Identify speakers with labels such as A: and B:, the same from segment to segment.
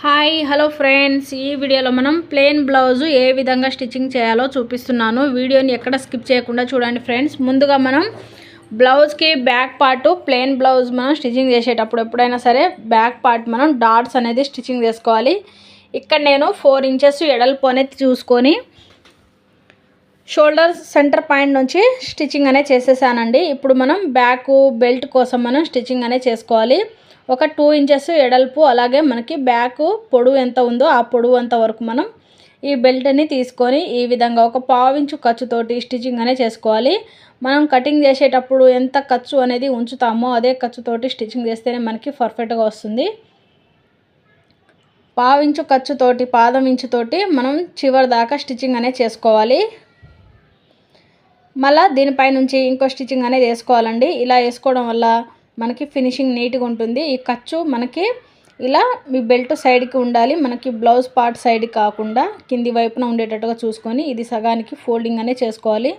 A: Hi hello friends, ఈ వీడియోలో మనం ప్లెయిన్ బ్లౌజ్ ఏ విధంగా స్టిచ్చింగ్ చేయాలో చూపిస్తున్నాను. వీడియోని ఎక్కడ స్కిప్ చేయకుండా చూడండి ఫ్రెండ్స్. ముందుగా మనం బ్లౌజ్కి బ్యాక్ పార్ట్ ప్లెయిన్ బ్లౌజ్ మనం స్టిచ్చింగ్ చేసేటప్పుడు ఎప్పుడైనా సరే బ్యాక్ పార్ట్ మనం డాట్స్ అనేది స్టిచ్చింగ్ చేసుకోవాలి. ఇక్కడ నేను 4 ఇంచెస్ ఎడల్పు అనేది చూసుకొని షోల్డర్ సెంటర్ పాయింట్ నుంచి స్టిచ్చింగ్ అనేది చేసేసానండి. ఇప్పుడు మనం బ్యాక్ బెల్ట్ కోసం మనం స్టిచ్చింగ్ అనేది చేసుకోవాలి. ఒక 2 ఇంచెస్ ఎడల్పు, అలాగే మనకి బ్యాక్ పొడవు ఎంత ఉందో ఆ పొడవు అంత వరకు మనం ఈ బెల్ట్ని తీసుకొని ఈ విధంగా ఒక 1/2 ఇంచు ఖర్చుతోటి స్టిచ్చింగ్ అనేది చేసుకోవాలి. మనం కటింగ్ చేసేటప్పుడు ఎంత ఖర్చు అనేది ఉంచుతామో అదే ఖర్చుతోటి స్టిచ్చింగ్ చేస్తేనే మనకి పర్ఫెక్ట్గా వస్తుంది. 1/2 ఇంచు ఖర్చుతోటి, పాదం ఇంచుతోటి మనం చివరి దాకా స్టిచ్చింగ్ అనేది చేసుకోవాలి. మళ్ళీ దీనిపై నుంచి ఇంకో స్టిచ్చింగ్ అనేది వేసుకోవాలండి. ఇలా వేసుకోవడం వల్ల మనకి ఫినిషింగ్ నీట్గా ఉంటుంది. ఈ ఖర్చు మనకి ఇలా మీ బెల్ట్ సైడ్కి ఉండాలి, మనకి బ్లౌజ్ పార్ట్ సైడ్ కాకుండా కింది వైపున ఉండేటట్టుగా చూసుకొని ఇది సగానికి ఫోల్డింగ్ అనేది చేసుకోవాలి.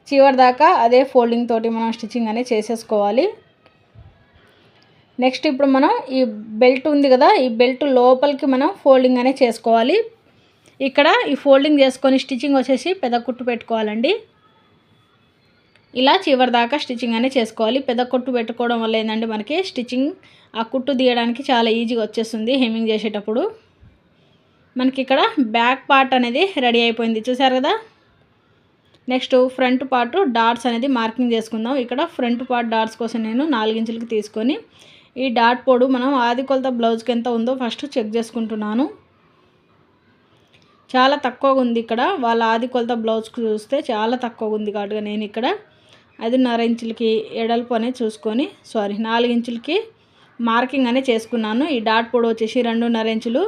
A: చివరి దాకా అదే ఫోల్డింగ్ తోటి మనం స్టిచ్చింగ్ అనేది చేసేసుకోవాలి. నెక్స్ట్ ఇప్పుడు మనం ఈ బెల్ట్ ఉంది కదా, ఈ బెల్ట్ లోపలికి మనం ఫోల్డింగ్ అనేది చేసుకోవాలి. ఇక్కడ ఈ ఫోల్డింగ్ చేసుకొని స్టిచ్చింగ్ వచ్చేసి పెద్ద కుట్టు పెట్టుకోవాలండి. ఇలా చివరి దాకా స్టిచ్చింగ్ అనేది చేసుకోవాలి. పెద్ద కుట్టు పెట్టుకోవడం వల్ల ఏంటంటే మనకి స్టిచ్చింగ్ ఆ కుట్టు తీయడానికి చాలా ఈజీగా వచ్చేస్తుంది. హెమ్మింగ్ చేసేటప్పుడు మనకి ఇక్కడ బ్యాక్ పార్ట్ అనేది రెడీ అయిపోయింది, చూసారు కదా. నెక్స్ట్ ఫ్రంట్ పార్ట్ డాట్స్ అనేది మార్కింగ్ చేసుకుందాం. ఇక్కడ ఫ్రంట్ పార్ట్ డాట్స్ కోసం నేను 4 ఇంచులకి తీసుకొని ఈ డాట్ పొడవు మనం ఆది కొలత బ్లౌజ్కి ఎంత ఉందో ఫస్ట్ చెక్ చేసుకుంటున్నాను. చాలా తక్కువగా ఉంది. ఇక్కడ వాళ్ళ ఆది కొలత బ్లౌజ్కి చూస్తే చాలా తక్కువగా ఉంది కాబట్టి నేను ఇక్కడ 5.5 ఇంచులకి ఎడల్పు అనేది చూసుకొని 4 ఇంచులకి మార్కింగ్ అనేది చేసుకున్నాను. ఈ డాట్ పొడవు వచ్చేసి 2.5 ఇంచులు.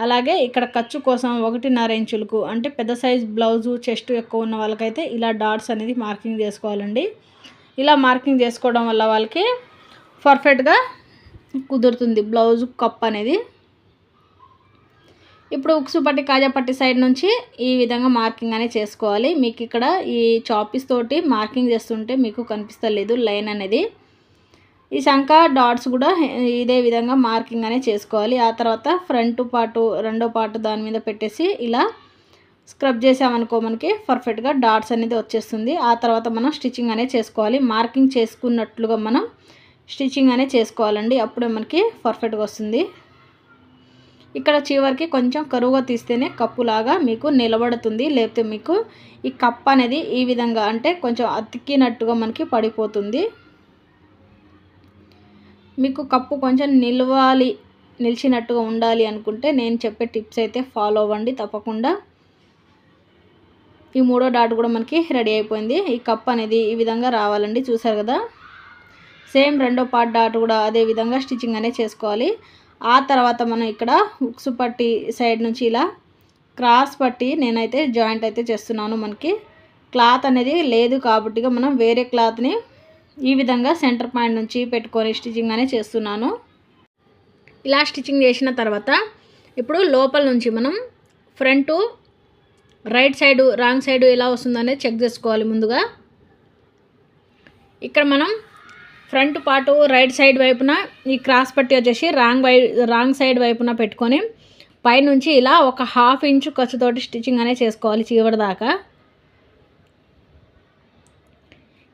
A: అలాగే ఇక్కడ ఖర్చు కోసం 1.5 ఇంచులకు, అంటే పెద్ద సైజ్ బ్లౌజు చెస్ట్ ఎక్కువ ఉన్న వాళ్ళకైతే ఇలా డాట్స్ అనేది మార్కింగ్ చేసుకోవాలండి. ఇలా మార్కింగ్ చేసుకోవడం వల్ల వాళ్ళకి పర్ఫెక్ట్గా కుదురుతుంది బ్లౌజ్ కప్ అనేది. ఇప్పుడు ఉక్సు పట్టి కాజా పట్టి సైడ్ నుంచి ఈ విధంగా మార్కింగ్ అనేది చేసుకోవాలి. మీకు ఇక్కడ ఈ చాపీస్ తోటి మార్కింగ్ చేస్తుంటే మీకు కనిపిస్తలేదు లైన్ అనేది. ఈ సంక డాట్స్ కూడా ఇదే విధంగా మార్కింగ్ అనేది చేసుకోవాలి. ఆ తర్వాత ఫ్రంట్ పార్ట్ రెండో పార్ట్ దాని మీద పెట్టేసి ఇలా స్క్రబ్ చేసామనుకో మనకి పర్ఫెక్ట్గా డాట్స్ అనేది వచ్చేస్తుంది. ఆ తర్వాత మనం స్టిచ్చింగ్ అనేది చేసుకోవాలి. మార్కింగ్ చేసుకున్నట్లుగా మనం స్టిచ్చింగ్ అనేది చేసుకోవాలండి, అప్పుడే మనకి పర్ఫెక్ట్గా వస్తుంది. ఇక్కడ చివరికి కొంచెం కరువుగా తీస్తేనే కప్పులాగా మీకు నిలబడుతుంది, లేకపోతే మీకు ఈ కప్ అనేది ఈ విధంగా అంటే కొంచెం అతికినట్టుగా మనకి పడిపోతుంది. మీకు కప్పు కొంచెం నిలిచినట్టుగా ఉండాలి అనుకుంటే నేను చెప్పే టిప్స్ అయితే ఫాలో అవ్వండి తప్పకుండా. ఈ 3వ డాట్ కూడా మనకి రెడీ అయిపోయింది. ఈ కప్ అనేది ఈ విధంగా రావాలండి, చూసారు కదా. సేమ్ రెండో పార్ట్ డాట్ కూడా అదే విధంగా స్టిచ్చింగ్ అనేది చేసుకోవాలి. ఆ తర్వాత మనం ఇక్కడ ఉక్సు పట్టి సైడ్ నుంచి ఇలా క్రాస్ పట్టి నేనైతే జాయింట్ అయితే చేస్తున్నాను. మనకి క్లాత్ అనేది లేదు కాబట్టి మనం వేరే క్లాత్ని ఈ విధంగా సెంటర్ పాయింట్ నుంచి పెట్టుకొని స్టిచ్చింగ్ అనేది చేస్తున్నాను. ఇలా స్టిచ్చింగ్ చేసిన తర్వాత ఇప్పుడు లోపల నుంచి మనం front right side wrong side ఎలా వస్తుందనేది చెక్ చేసుకోవాలి. ముందుగా ఇక్కడ మనం ఫ్రంట్ పార్ట్ రైట్ సైడ్ వైపున ఈ క్రాస్ పట్టి వచ్చేసి రాంగ్ సైడ్ వైపున పెట్టుకొని పైనుంచి ఇలా ఒక 1/2 ఇంచు ఖర్చుతోటి స్టిచ్చింగ్ అనేది చేసుకోవాలి చివరి దాకా.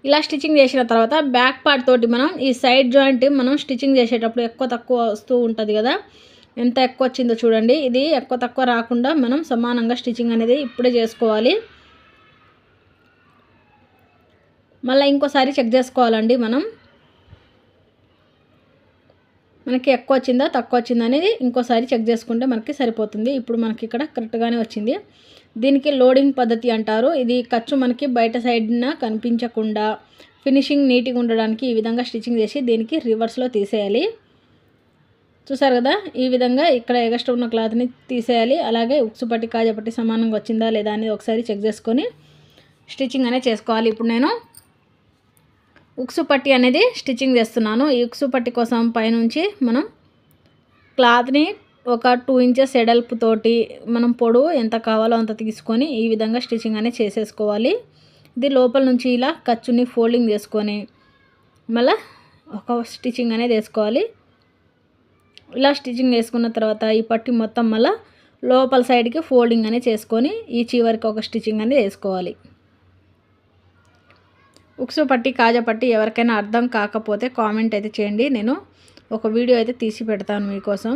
A: ఇలా స్టిచ్చింగ్ చేసిన తర్వాత బ్యాక్ పార్ట్ తోటి మనం ఈ సైడ్ జాయింట్ మనం స్టిచ్చింగ్ చేసేటప్పుడు ఎక్కువ తక్కువ వస్తూ ఉంటుంది కదా, ఎంత ఎక్కువ వచ్చిందో చూడండి. ఇది ఎక్కువ తక్కువ రాకుండా మనం సమానంగా స్టిచ్చింగ్ అనేది ఇప్పుడే చేసుకోవాలి. మళ్ళీ ఇంకోసారి చెక్ చేసుకోవాలండి. మనకి ఎక్కువ వచ్చిందా తక్కువ వచ్చిందా అనేది ఇంకోసారి చెక్ చేసుకుంటే మనకి సరిపోతుంది. ఇప్పుడు మనకి ఇక్కడ కరెక్ట్గానే వచ్చింది. దీనికి లోడింగ్ పద్ధతి అంటారు. ఇది ఖర్చు మనకి బయట సైడ్న కనిపించకుండా ఫినిషింగ్ నీట్గా ఉండడానికి ఈ విధంగా స్టిచ్చింగ్ చేసి దీనికి రివర్స్లో తీసేయాలి. చూసారు కదా, ఈ విధంగా ఇక్కడ ఎగస్ట్రా ఉన్న క్లాత్ని తీసేయాలి. అలాగే ఉక్సు పట్టి కాజా పట్టి సమానంగా వచ్చిందా లేదా అనేది ఒకసారి చెక్ చేసుకొని స్టిచ్చింగ్ అనేది చేసుకోవాలి. ఇప్పుడు నేను ఉక్సు పట్టి అనేది స్టిచ్చింగ్ చేస్తున్నాను. ఈ ఉక్సు పట్టి కోసం పైనుంచి మనం క్లాత్ని ఒక 2 ఇంచెస్ ఎడల్పుతోటి మనం పొడవు ఎంత కావాలో అంత తీసుకొని ఈ విధంగా స్టిచ్చింగ్ అనేది చేసేసుకోవాలి. ఇది లోపల నుంచి ఇలా ఖర్చుని ఫోల్డింగ్ చేసుకొని మళ్ళీ ఒక స్టిచ్చింగ్ అనేది వేసుకోవాలి. ఇలా స్టిచ్చింగ్ వేసుకున్న తర్వాత ఈ పట్టి మొత్తం మళ్ళీ లోపల సైడ్కి ఫోల్డింగ్ అనేది చేసుకొని ఈ చివరికి ఒక స్టిచ్చింగ్ అనేది వేసుకోవాలి. ఉక్సు పట్టి కాజా పట్టి ఎవరికైనా అర్థం కాకపోతే కామెంట్ అయితే చేయండి, నేను ఒక వీడియో అయితే తీసి పెడతాను మీకోసం.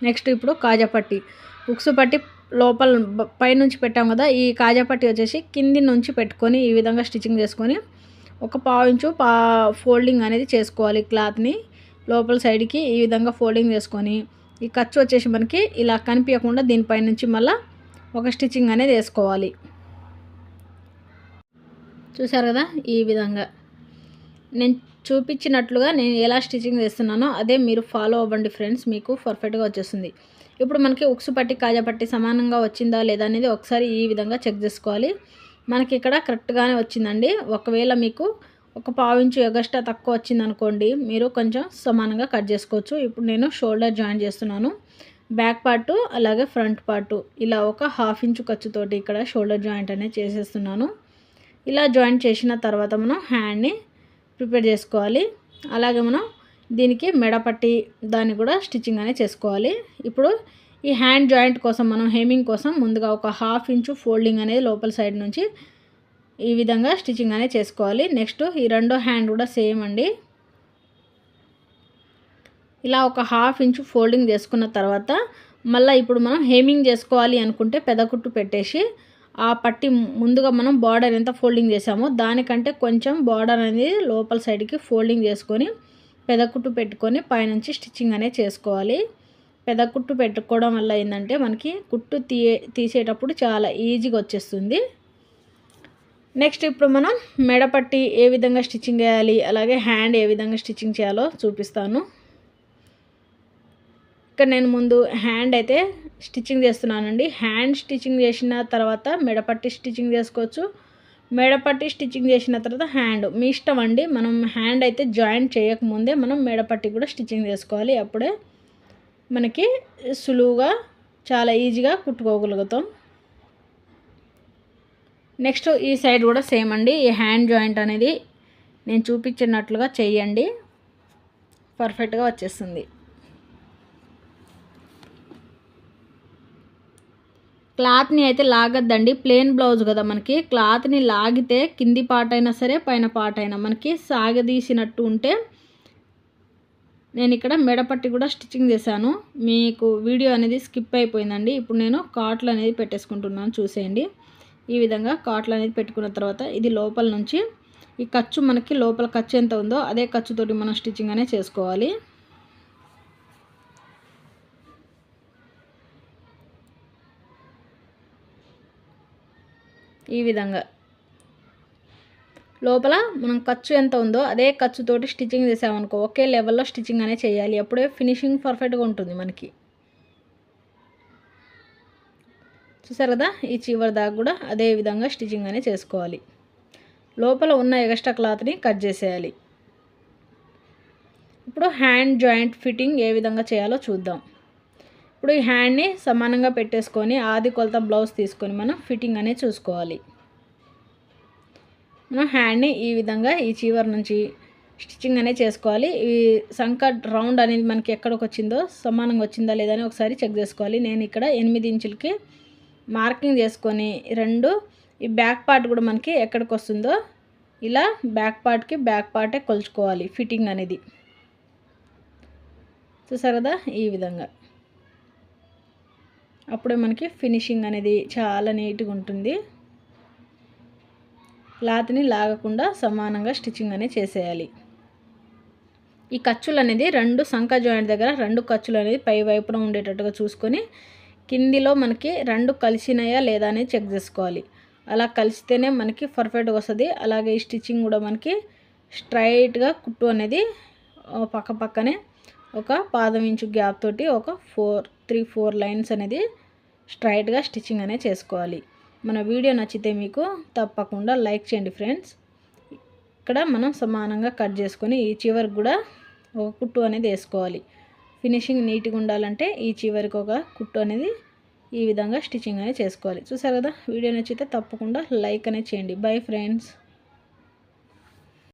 A: నెక్స్ట్ ఇప్పుడు కాజా పట్టి. ఉక్సు పట్టి లోపల పైనుంచి పెట్టాం కదా, ఈ కాజా పట్టి వచ్చేసి కింది నుంచి పెట్టుకొని ఈ విధంగా స్టిచ్చింగ్ చేసుకొని ఒక పావు ఇంచు ఫోల్డింగ్ అనేది చేసుకోవాలి. క్లాత్ని లోపల సైడ్కి ఈ విధంగా ఫోల్డింగ్ చేసుకొని ఈ ఖర్చు వచ్చేసి మనకి ఇలా కనిపించకుండా దీనిపై నుంచి మళ్ళీ ఒక స్టిచ్చింగ్ అనేది వేసుకోవాలి. చూసారు కదా, ఈ విధంగా నేను చూపించినట్లుగా నేను ఎలా స్టిచ్చింగ్ వేస్తున్నానో అదే మీరు ఫాలో అవ్వండి ఫ్రెండ్స్, మీకు పర్ఫెక్ట్గా వచ్చేస్తుంది. ఇప్పుడు మనకి ఉక్సు పట్టి కాజా పట్టి సమానంగా వచ్చిందా లేదా అనేది ఒకసారి ఈ విధంగా చెక్ చేసుకోవాలి. మనకి ఇక్కడ కరెక్ట్గానే వచ్చిందండి. ఒకవేళ మీకు ఒక పావు ఇంచు ఎగస్ట్రా తక్కువ వచ్చిందనుకోండి, మీరు కొంచెం సమానంగా కట్ చేసుకోవచ్చు. ఇప్పుడు నేను షోల్డర్ జాయిన్ చేస్తున్నాను. బ్యాక్ పార్టు అలాగే ఫ్రంట్ పార్టు ఇలా ఒక హాఫ్ ఇంచు ఖర్చుతోటి ఇక్కడ షోల్డర్ జాయింట్ అనేది చేసేస్తున్నాను. ఇలా జాయింట్ చేసిన తర్వాత మనం హ్యాండ్ని ప్రిపేర్ చేసుకోవాలి. అలాగే మనం దీనికి మెడపట్టి దాన్ని కూడా స్టిచ్చింగ్ అనేది చేసుకోవాలి. ఇప్పుడు ఈ హ్యాండ్ జాయింట్ కోసం మనం హెమ్మింగ్ కోసం ముందుగా ఒక హాఫ్ ఇంచు ఫోల్డింగ్ అనేది లోపల సైడ్ నుంచి ఈ విధంగా స్టిచ్చింగ్ అనేది చేసుకోవాలి. నెక్స్ట్ ఈ రెండో హ్యాండ్ కూడా సేమ్ అండి. ఇలా ఒక హాఫ్ ఇంచు ఫోల్డింగ్ చేసుకున్న తర్వాత మళ్ళీ ఇప్పుడు మనం హెమ్మింగ్ చేసుకోవాలి అనుకుంటే పెదకుట్టు పెట్టేసి ఆ పట్టి ముందుగా మనం బార్డర్ ఎంత ఫోల్డింగ్ చేసామో దానికంటే కొంచెం బార్డర్ అనేది లోపల సైడ్కి ఫోల్డింగ్ చేసుకొని పెదకుట్టు పెట్టుకొని పైనుంచి స్టిచ్చింగ్ అనేది చేసుకోవాలి. పెదకుట్టు పెట్టుకోవడం వల్ల ఏంటంటే మనకి కుట్టు తీసేటప్పుడు చాలా ఈజీగా వచ్చేస్తుంది. నెక్స్ట్ ఇప్పుడు మనం మెడపట్టి ఏ విధంగా స్టిచ్చింగ్ చేయాలి అలాగే హ్యాండ్ ఏ విధంగా స్టిచ్చింగ్ చేయాలో చూపిస్తాను. ఇక్కడ నేను ముందు హ్యాండ్ అయితే స్టిచ్చింగ్ చేస్తున్నానండి. హ్యాండ్ స్టిచ్చింగ్ చేసిన తర్వాత మెడపట్టి స్టిచ్చింగ్ చేసుకోవచ్చు. మెడపట్టి స్టిచ్చింగ్ చేసిన తర్వాత హ్యాండ్ మీ ఇష్టం అండి. మనం హ్యాండ్ అయితే జాయింట్ చేయకముందే మనం మెడపట్టి కూడా స్టిచ్చింగ్ చేసుకోవాలి. అప్పుడే మనకి సులువుగా చాలా ఈజీగా కుట్టుకోగలుగుతాం. నెక్స్ట్ ఈ సైడ్ కూడా సేమ్ అండి. ఈ హ్యాండ్ జాయింట్ అనేది నేను చూపించినట్లుగా చేయండి, పర్ఫెక్ట్గా వచ్చేస్తుంది. క్లాత్ని అయితే లాగద్దండి, ప్లెయిన్ బ్లౌజ్ కదా మనకి. క్లాత్ని లాగితే కింది పార్ట్ అయినా సరే పైన పార్ట్ అయినా మనకి సాగదీసినట్టు ఉంటే, నేను ఇక్కడ మెడపట్టి కూడా స్టిచ్చింగ్ చేశాను. మీకు వీడియో అనేది స్కిప్ అయిపోయిందండి. ఇప్పుడు నేను కాట్లు అనేది పెట్టేసుకుంటున్నాను, చూసేయండి. ఈ విధంగా కాట్లు అనేది పెట్టుకున్న తర్వాత ఇది లోపల నుంచి ఈ ఖర్చు మనకి లోపల ఖర్చు ఎంత ఉందో అదే ఖర్చుతోటి మనం స్టిచ్చింగ్ అనేది చేసుకోవాలి. ఈ విధంగా లోపల మనం ఖర్చు ఎంత ఉందో అదే ఖర్చుతోటి స్టిచ్చింగ్ చేసామనుకో ఒకే లెవెల్లో స్టిచ్చింగ్ అనేది చేయాలి. అప్పుడే ఫినిషింగ్ పర్ఫెక్ట్గా ఉంటుంది మనకి. చూసారు కదా, ఈ చివరి దాకా కూడా అదే విధంగా స్టిచ్చింగ్ అనేది చేసుకోవాలి. లోపల ఉన్న ఎక్స్ట్రా క్లాత్ని కట్ చేసేయాలి. ఇప్పుడు హ్యాండ్ జాయింట్ ఫిట్టింగ్ ఏ విధంగా చేయాలో చూద్దాం. ఇప్పుడు ఈ హ్యాండ్ని సమానంగా పెట్టేసుకొని ఆది కొలత బ్లౌజ్ తీసుకొని మనం ఫిట్టింగ్ అనేది చూసుకోవాలి. మనం హ్యాండ్ని ఈ విధంగా ఈ చివరి నుంచి స్టిచ్చింగ్ అనేది చేసుకోవాలి. ఈ సంక రౌండ్ అనేది మనకి ఎక్కడికి వచ్చిందో సమానంగా వచ్చిందా లేదా అని ఒకసారి చెక్ చేసుకోవాలి. నేను ఇక్కడ 8 ఇంచులకి మార్కింగ్ చేసుకొని రెండు ఈ బ్యాక్ పార్ట్ కూడా మనకి ఎక్కడికి వస్తుందో ఇలా బ్యాక్ పార్ట్కి బ్యాక్ పార్టే కొలుచుకోవాలి ఫిట్టింగ్ అనేది. చూసారు కదా, ఈ విధంగా అప్పుడే మనకి ఫినిషింగ్ అనేది చాలా నీట్గా ఉంటుంది. క్లాత్ని లాగకుండా సమానంగా స్టిచ్చింగ్ అనేది చేసేయాలి. ఈ ఖర్చులు అనేది రెండు సంక జాయింట్ దగ్గర రెండు ఖర్చులు అనేది పై వైపున ఉండేటట్టుగా చూసుకొని కిందిలో మనకి రెండు కలిసినాయా లేదా అనేది చెక్ చేసుకోవాలి. అలా కలిస్తేనే మనకి పర్ఫెక్ట్గా వస్తుంది. అలాగే ఈ స్టిచ్చింగ్ కూడా మనకి స్ట్రైట్గా కుట్టు అనేది పక్క పక్కనే ఒక పాదం ఇంచు గ్యాప్ తోటి ఒక 3-4 లైన్స్ అనేది స్ట్రైట్గా స్టిచ్చింగ్ అనేది చేసుకోవాలి. మన వీడియో నచ్చితే మీకు తప్పకుండా లైక్ చేయండి ఫ్రెండ్స్. ఇక్కడ మనం సమానంగా కట్ చేసుకొని ఈ చివరికి కూడా ఒక కుట్టు అనేది వేసుకోవాలి. ఫినిషింగ్ నీట్గా ఉండాలంటే ఈ చివరికి ఒక కుట్టు అనేది ఈ విధంగా స్టిచ్చింగ్ అనేది చేసుకోవాలి. చూసారు కదా, వీడియో నచ్చితే తప్పకుండా లైక్ అనేది చేయండి. Bye friends.